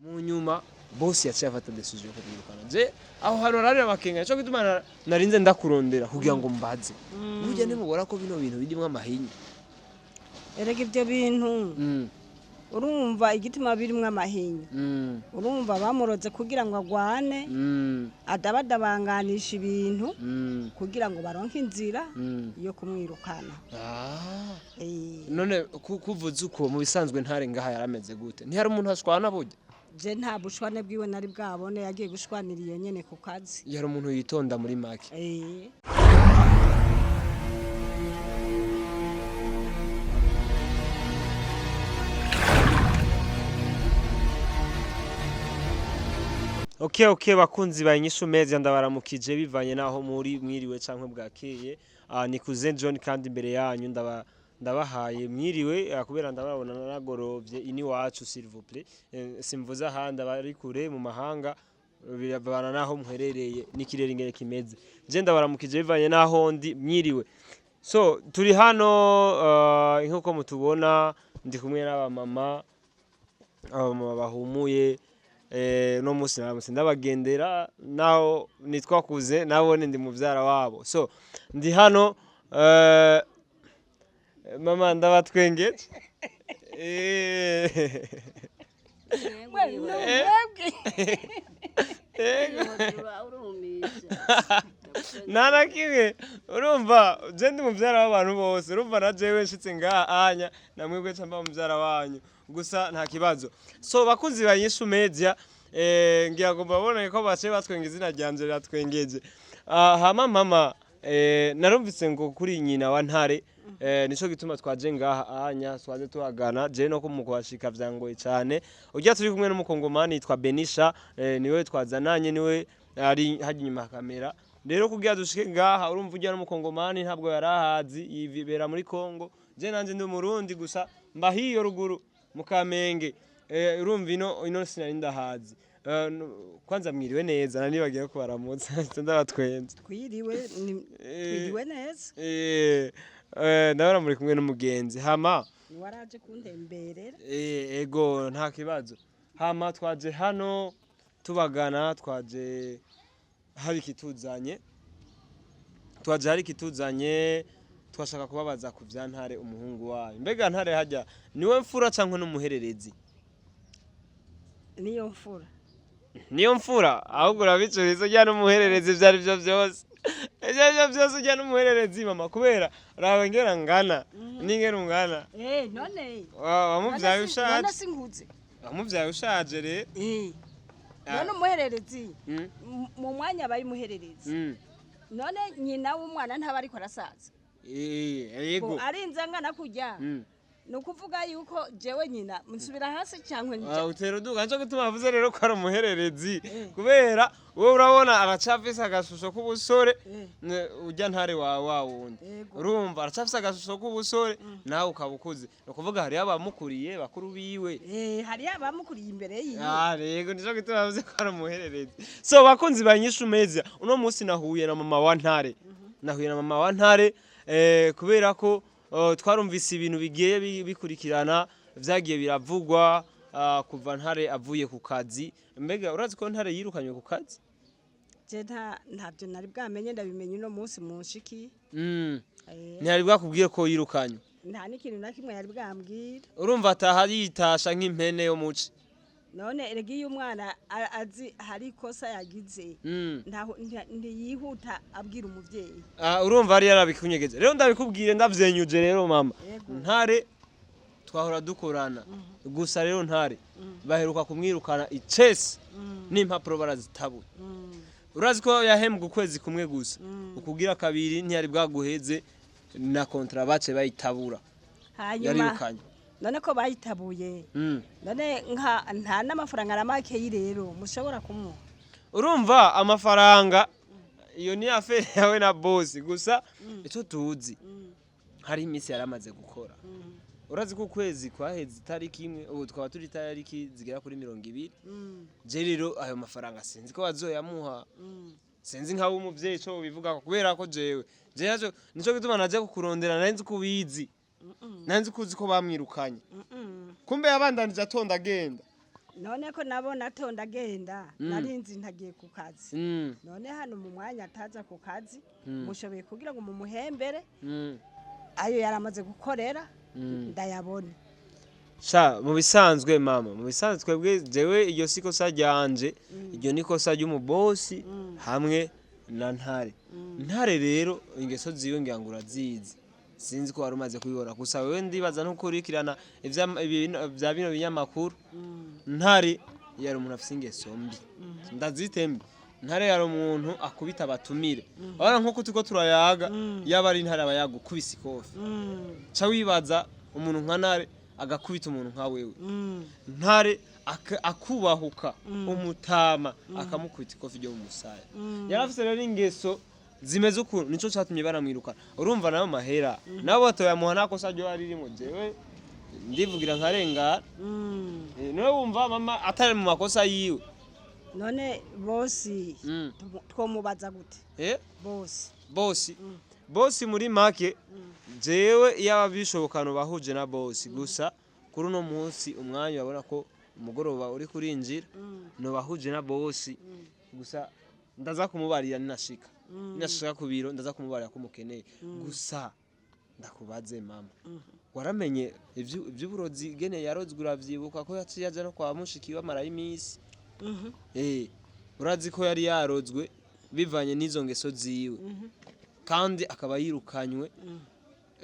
mu nyuma boss yaciye afata decision yo kumwirukana je aho hano rari abakenga cyo gituma narinze ndakurondera kugira ngo mbaze burya nimubora ko bino bintu birimo amahinya erega ibyo bintu urumva igitima birimo amahinya urumva bamuroze kugira ngo agwane adabadabanganisha ibintu kugira ngo baronke inzira yo kumwirukana none kuvuze uko mu bisanzwe Ntare ngaha yarameze gute ntihari umuntu ashwana burya je nta bushwane bwiwe nari bwabone yagiye gushwanira iyo nyene ku kazi yari umuntu yitonda muri make Okay bakunzi ba Inyishu Media ndabaramukije bivanye naho muri mwiriwe cankwe bwakeye nikuze John kandi imbere yanyu ndabahaye mwiriwe kubera ndababona nagorovye ini wacu s'il vous plaît simvuza ahandi abari kure mu mahanga biravana naho muherereye n'ikirere ingere kimeze je ndabaramukije bivanye naho ndi mwiriwe so turi hano nkuko mutubona ndi kumwe n'aba mama bahumuye no musi ndabagendera naho nitwakuze nabone ndi muvyara wabo so ndi hano mama ndabatwenge nana kimwe urumva je ndi muvyara w'abantu bose urumva na jewe nshitse ngaha anya namwebwe camba muvyara wanyu gusa nta kibazo so bakunzi ba Inyishu Media ngira ngo babone ko bace batwenga izina ryanje ratwengeje hama mama narumvise ngo kuri nyina wa Ntare nico gituma twaje ngaha anya twaje tuhagana je no kumukwashika vyangoye cyane ujya turi kumwe n'umukongomani yitwa Benisha niwe twazananye niwe ari haji nyuma kamera rero kugira dushike ngaha urumva ujya n'umukongomani ntabwo yarahazi yibera muri Kongo je nanje ndi umurundi gusa mbahiyo ruguru mukamenge urumva ino sinari ndahazi kwanza mwiriwe neza nani bagiye ko baramutsa ndabatwenze twiriwe neza ndabona muri kumwe n'umugenzi hama waraje kuntemberera ego nta kibazo hama twaje hano tubagana twaje hari kituzanye twashaka kubabaza ku vya Ntare umuhungu wayo mbega Ntare hajya niwe mfura cankwe n'umuhererezi niyo mfura ahubwo urabicuriza ujya n'umuhererezi vyari byo byose ivyo byose ujya n'umuhererezi mama kubera rawe ngera ngana n'ingera ungana none wamuvyaye ushaje none singuze wamuvyaye ushaje re none umuhererezi mu mwanya bari muhererezi none nyina w'umwana ntaba ariko arasaza yego arinze ngana kujya nukuvuga yuko jewe nyina musubira hasi cyangwe nje utero duga nco gutuma avuze rero ko ari umuhererezi kubera wowe urabona aracafisa agashusho k'ubusore ujya Ntare wa wundi urumva aracafisa agashusho k'ubusore nawe ukabukuze nukuvuga hari abamukuriye bakuru biwe hari abamukuriye imbere yiwe yego nico gituma avuze ko ari umuhererezi so bakunzi ba Inyishu Media uno munsi nahuye na mama wa Ntare kubera ko twarumvise ibintu bigiye bikurikirana vyagiye biravugwa kuva Ntare avuye ku kazi mbega urazi ko Ntare yirukanywe ku kazi je ntabyo nari bwamenye ndabimenye uno munsi munshiki ntiyari bwakubwiye ko yirukanywe nta n'ikintu na kimwe yari bwambwira urumva ataha yitasha nk'impene yo muci none erega iyo umwana azi hari ikosa yagize ntiyihuta abwira umuvyeyi urumva ari yarabikunyegeze rero ndabikubwire ndavyenyuje rero mama Ntare twahora dukorana gusa rero Ntare baheruka kumwirukana icese n'impapuro barazitabura urazi ko yahembwa ukwezi kumwe gusa ukugira kabiri ntiyari bwaguheze na kontra bace bayitabura hanyuma none ko bayitabuye none nta n'amafaranga aramake y'irero mushobora kumuha urumva amafaranga iyo ni afere yawe na boss gusa ico tuzi hari imisi yaramaze gukora urazi ko kwezi kwaheze itariki imwe ubu twaba turi itariki zigera kuri 200 je rero ayo mafaranga sinzi ko bazoyamuha sinzi nkaho umuvyeyi cyo bivuga kubera ko jewe nico gituma naje kukurondera nanzi kubizi nanzi kuzi ko bamwirukanye kumbe yabandanije atonda agenda none ko nabona atonda agenda narinzi ntagiye ku kazi none hano mu mwanya ataza ku kazi mushoboye kugira ngo mumuhembere ayo yaramaze gukorera ndayabone sha mu bisanzwe mama mu bisanzwe twebwe jewe iryo sikosa ryanje iryo nikosa ry'umubosi hamwe na Ntare Ntare rero ingeso ziwe ngira ngo urazizi sinzi ko wari umaze kubibona gusa wewe ndibaza no kurikirana bya bino binyamakuru Ntare yari umuntu afite ingeso mbi ndazitembe Ntare yari umuntu akubita abatumire abana nko tuko turayaga yaba ari Ntare abayagukubise ikofi ca wibaza umuntu nka Ntare agakubita umuntu nka wewe Ntare akubahuka umutama akamukubita ikofi ryo mu musaya yarafise rero ingeso zimeze ukuntu nico cyatumye baramwirukana urumva nayo mahera nabo batoya muhana ko sajyo ari ririmo jewe ndivugira nkarengana niwe wumva mama atari mu makosa yiwe none bosi twomubaza gute bosi muri make jewe yaba bishobokano bahuje na bosi gusa kuri uno munsi umwanya babona ko umugoroba uri kurinjira no bahuje na bosi gusa ndaza kumubarira ninashika nashaka ku biro ndaza kumubarira ko mukeneye gusa ndakubaze mama waramenye ivy'uburozi gene yarozwe uravyibuka ko yaciye aje no kwa mushiki wa mara y'imisi urazi ko yari yarozwe bivanye n'izo ngeso ziwe kandi akaba yirukanywe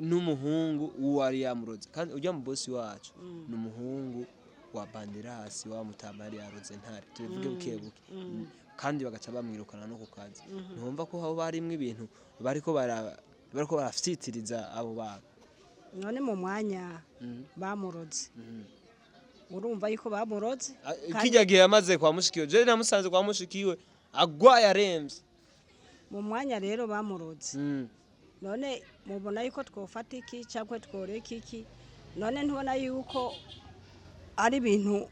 n'umuhungu wari yamuroze kandi ujya mu bosi wacu n'umuhungu wa Banderasi wa Mutamari yaroze Ntare tuvuge bukebuke kandi bagaca bamwirukana no ku kazi ntumva ko habo barimwe ibintu bariko barafititiriza abo bantu none mu mwanya bamuroze urumva yuko bamuroze kijya gihe yamaze kwa mushikiwe je namusanze kwa mushikiwe agwa yaremvye mu mwanya rero bamuroze none mubona yuko twofata iki cyangwa tworeka iki none ntubona yuko ari ibintu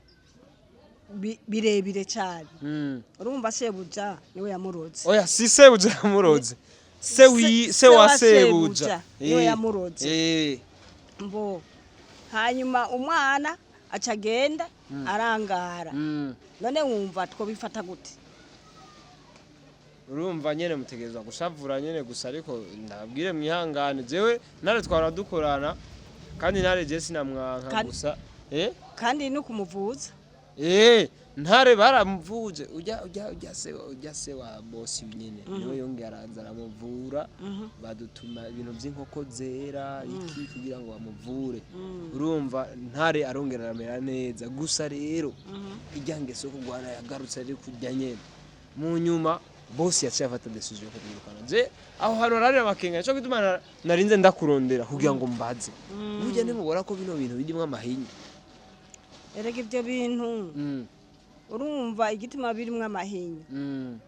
birebire cyane urumva sebuja niwe yamuroze oya si sebuja yamuroze se wa sebuja niwe yamuroze mbo hanyuma umwana acagenda arangara none wumva twobifata gute urumva nyene mutegerezwa gushavura nyene gusa ariko ndabwire mwihangane jewe nare twara dukorana kandi nare je sinamwanka gusa kandi no kumuvuza Ntare baramuvuje ujya se wa bosi nyene niwe yongera araza aramuvura badutuma ibintu by'inkoko zera iki kugira ngo bamuvure urumva Ntare arongera aramera neza gusa rero ijyangeso kugwana yagarutse ari kujya nyene mu nyuma bosi yaciye afata decision yo kumwirukana je aho hano rari abakenga cyo gituma narinze ndakurondera kugira ngo mbaze burya nimubora ko bino bintu bidimwe amahinya erega ibyo bintu urumva igitima birimwe amahinya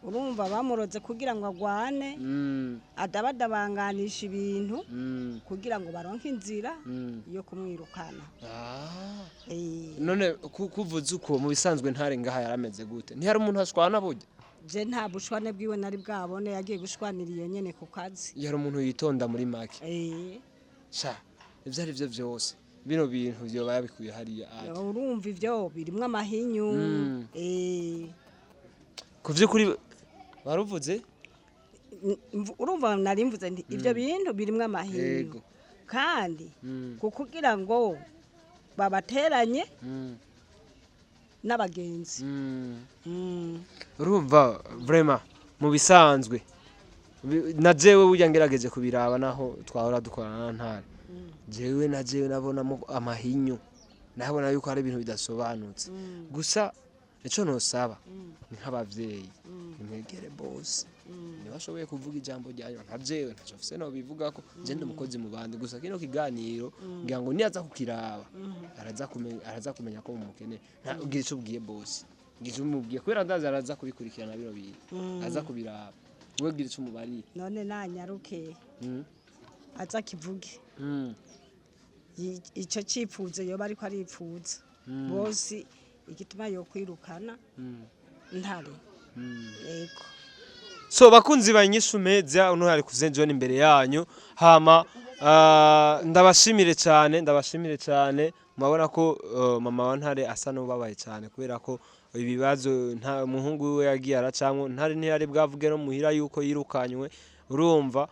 urumva bamuroze kugira ngo agwane adabadabanganisha ibintu kugira ngo baronke inzira yo kumwirukana none kuvuze uko mu bisanzwe Ntare ngaha yarameze gute ntihari umuntu ashwana burya je nta bushwane bwiwe nari bwabone yagiye gushwaniriye nyene ku kazi yari umuntu yitonda muri make sha ivyo ari byo byose bino bintu byo babikuye hariya urumva ivyo birimwe amahinyu kuvyukuri baruvuze urumva nari mvuze nti ivyo bintu birimwe amahinyu kandi kukugira ngo babateranye n'abagenzi urumva vraiment mu bisanzwe na jewe burya ngerageje kubiraba naho twahora dukorana na Ntare jewe nabonamo amahinyu nabona yuko hari ibintu bidasobanutse gusa ico nosaba nk'abavyeyi nimwegere boss ntibashoboye kuvuga ijambo ryanyu nka jewe ntaco fise no bivuga ko je ndi umukozi mu bandi gusa kino kiganiro ngira ngo niyaza kukiraba araza kumenya ko mumukene nta ugira ico ubwiye boss ngize umubwiye kubera ndaza araza kubikurikirana biro bintu aza kubiraba we gira ico mubari none nanyaruke aza kivuge ico cipfuze yoba ariko aripfuza bosi igituma yo kwirukana Ntare yego so bakunzi banyishumeza uno hari kuzenjona imbere yanyu hama ndabashimire cyane mabona ko mama wa Ntare asa n'ubabaye cyane kubera ko ibibazo nta muhungu we yagiye aracamwe Ntare ntiyari bwavuge no muhira yuko yirukanywe urumva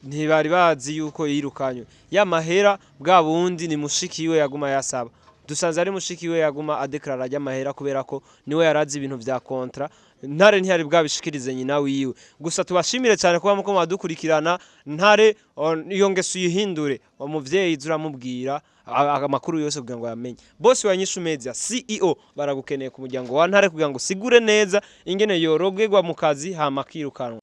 ntibari bazi yuko yirukanywe ya mahera bwa bundi ni mushiki we yaguma yasaba dusanze ari mushiki we yaguma adeklara ajya mahera kubera ko niwe yarazi ibintu vya kontra Ntare ntiyari bwabishikirize nyina wiwe gusa tubashimire cyane kuba muko madukurikirana Ntare iyo ngeso yihindure umuvyeyi zuramubwira amakuru yose kugira ngo yamenye boss wa Nyishu Media CEO baragukeneye ku muryango wa Ntare kugira ngo sigure neza ingene yorogegwa mu kazi hama kirukanwa